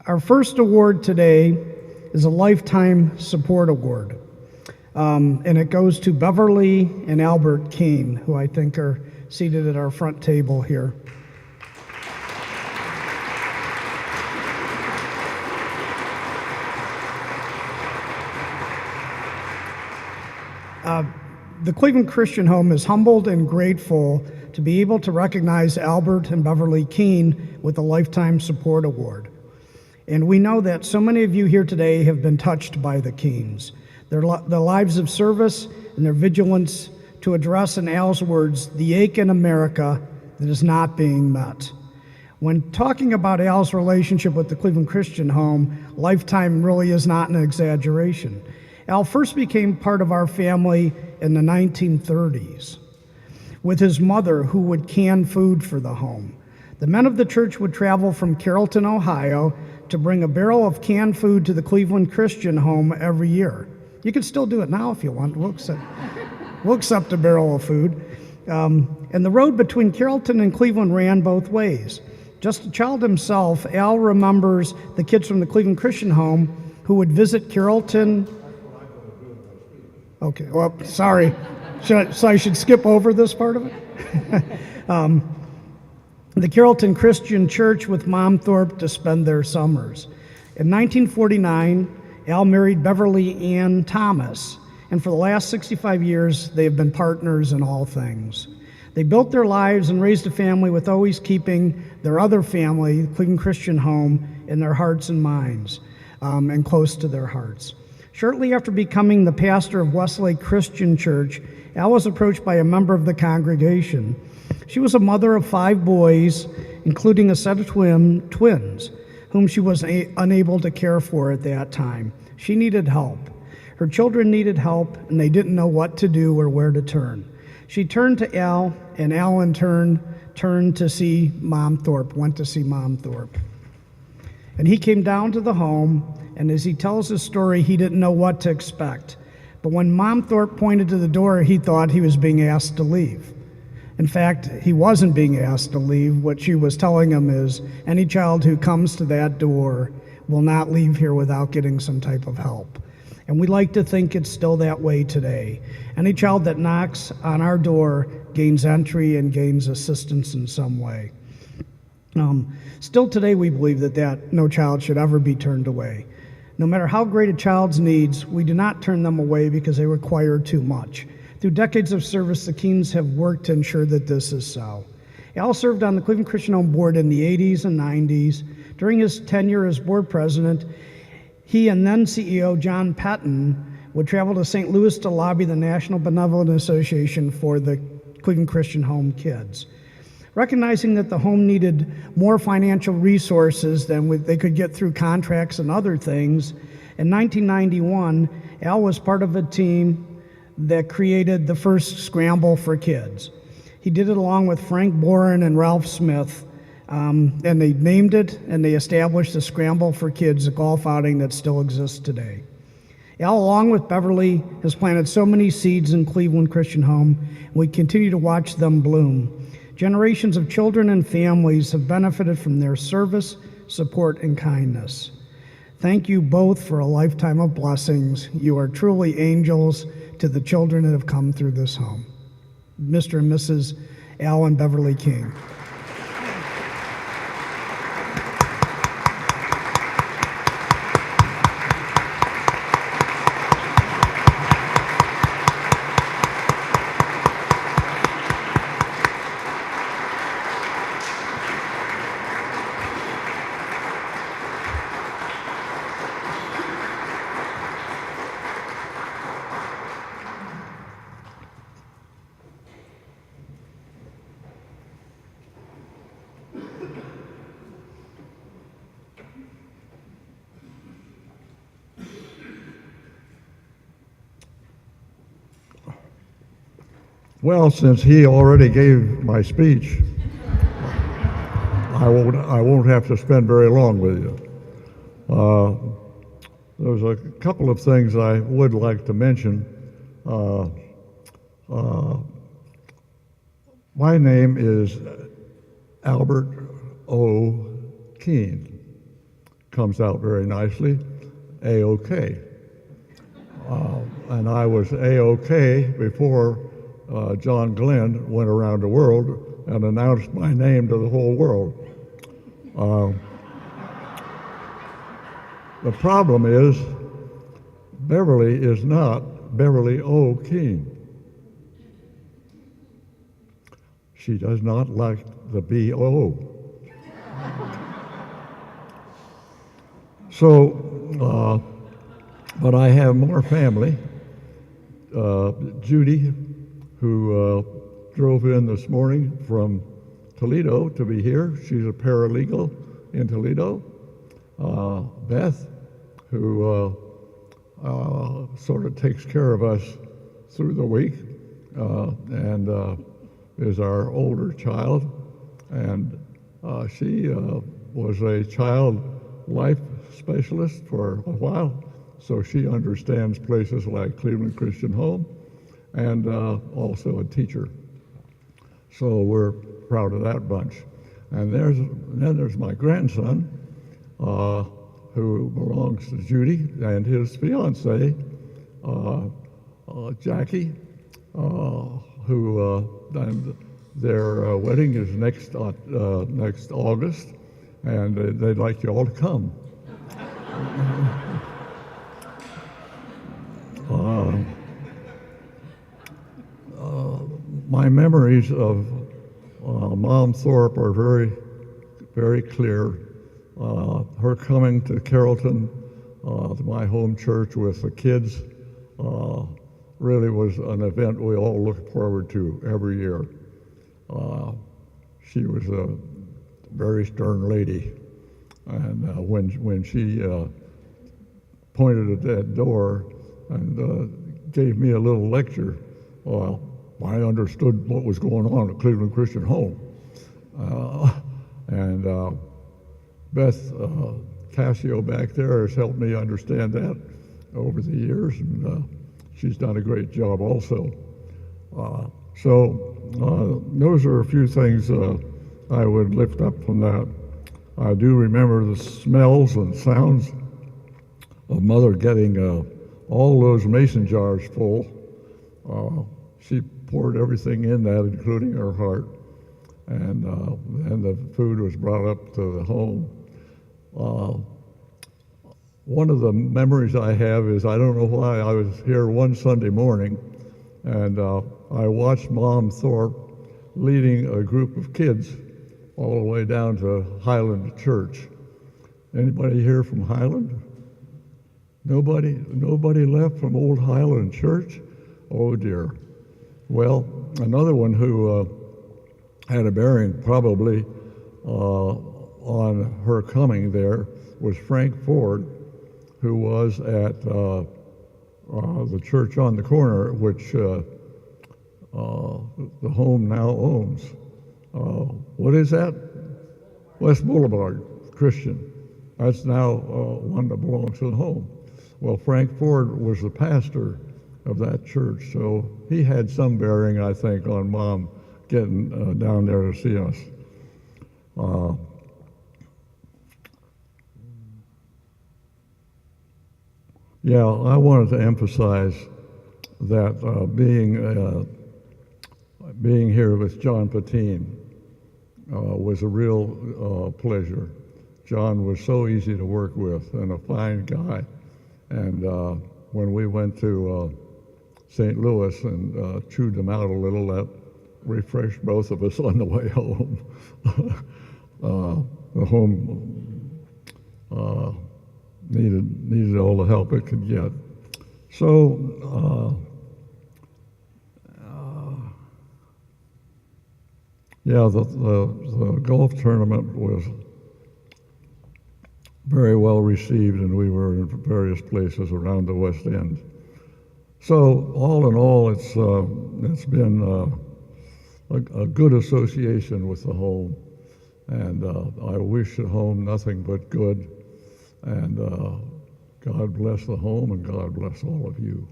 Our first award today is a Lifetime Support Award, and it goes to Beverly and Albert Kean, who I think are seated at our front table here. The Cleveland Christian Home is humbled and grateful to be able to recognize Albert and Beverly Kean with the Lifetime Support Award. And we know that so many of you here today have been touched by the Keans. Their lives of service and their vigilance to address, in Al's words, the ache in America that is not being met. When talking about Al's relationship with the Cleveland Christian Home, lifetime really is not an exaggeration. Al first became part of our family in the 1930s with his mother, who would can food for the home. The men of the church would travel from Carrollton, Ohio, to bring a barrel of canned food to the Cleveland Christian Home every year. You can still do it now if you want. We'll accept a barrel of food. And the road between Carrollton and Cleveland ran both ways. Just a child himself, Al remembers the kids from the Cleveland Christian Home who would visit Carrollton. Okay, well, sorry. So I should skip over this part of it? The Carrollton Christian Church with Mom Thorpe to spend their summers. In 1949, Al married Beverly Ann Thomas, and for the last 65 years, they have been partners in all things. They built their lives and raised a family with always keeping their other family, the Cleveland Christian Home, in their hearts and minds, and close to their hearts. Shortly after becoming the pastor of Westlake Christian Church, Al was approached by a member of the congregation. She was a mother of 5 boys, including a set of twins, whom she was unable to care for at that time. She needed help. Her children needed help, and they didn't know what to do or where to turn. She turned to Al, and Al in turn turned to see Mom Thorpe, went to see Mom Thorpe. And he came down to the home, and as he tells his story, he didn't know what to expect. But when Mom Thorpe pointed to the door, he thought he was being asked to leave. In fact, he wasn't being asked to leave. What she was telling him is, any child who comes to that door will not leave here without getting some type of help. And we like to think it's still that way today. Any child that knocks on our door gains entry and gains assistance in some way. Still today, we believe that no child should ever be turned away. No matter how great a child's needs, we do not turn them away because they require too much. Through decades of service, the Keans have worked to ensure that this is so. Al served on the Cleveland Christian Home Board in the 80s and 90s. During his tenure as board president, he and then CEO John Pettin would travel to St. Louis to lobby the National Benevolent Association for the Cleveland Christian Home kids. Recognizing that the home needed more financial resources than they could get through contracts and other things, in 1991, Al was part of a team that created the first Scramble for Kids. He did it along with Frank Boren and Ralph Smith, and they named it and they established the Scramble for Kids, a golf outing that still exists today. Al, along with Beverly, has planted so many seeds in Cleveland Christian Home, and we continue to watch them bloom. Generations of children and families have benefited from their service, support, and kindness. Thank you both for a lifetime of blessings. You are truly angels to the children that have come through this home. Mr. and Mrs. Al and Beverly Kean. Well, since he already gave my speech, I won't have to spend very long with you. There's a couple of things I would like to mention. My name is Albert O. Kean. comes out very nicely, A-OK. And I was A-OK before John Glenn went around the world and announced my name to the whole world. The problem is, Beverly is not Beverly O. Kean. She does not like the B-O. So, but I have more family. Judy, who drove in this morning from Toledo to be here. She's a paralegal in Toledo. Beth, who sort of takes care of us through the week and is our older child. And she was a child life specialist for a while, so she understands places like Cleveland Christian Home, and also a teacher. So we're proud of that bunch. And then there's my grandson, who belongs to Judy, and his fiancee, Jackie, who and their wedding is next August, and they'd like you all to come. My memories of Mom Thorpe are very, very clear. Her coming to Carrollton, to my home church with the kids, really was an event we all looked forward to every year. She was a very stern lady, and when she pointed at that door and gave me a little lecture, well, I understood what was going on at Cleveland Christian Home. And Beth Cassio back there has helped me understand that over the years, and she's done a great job also. So those are a few things I would lift up from that. I do remember the smells and sounds of Mother getting all those mason jars full. She poured everything in that, including her heart, and the food was brought up to the home. One of the memories I have is, I don't know why, I was here one Sunday morning, and I watched Mom Thorpe leading a group of kids all the way down to Highland Church. Anybody here from Highland? Nobody left from old Highland Church? Oh dear. Well, another one who had a bearing probably on her coming there was Frank Ford, who was at the church on the corner, which the home now owns. What is that? West Boulevard Christian. That's now one that belongs to the home. Well, Frank Ford was the pastor of that church, so he had some bearing, I think, on Mom getting down there to see us. Yeah, I wanted to emphasize that being here with John Patine was a real pleasure. John was so easy to work with and a fine guy. And when we went to St. Louis and chewed them out a little, that refreshed both of us on the way home. The home needed all the help it could get. So, yeah, the golf tournament was very well received, and we were in various places around the West End. So, all in all, it's been a good association with the home, and I wish the home nothing but good. And God bless the home, and God bless all of you.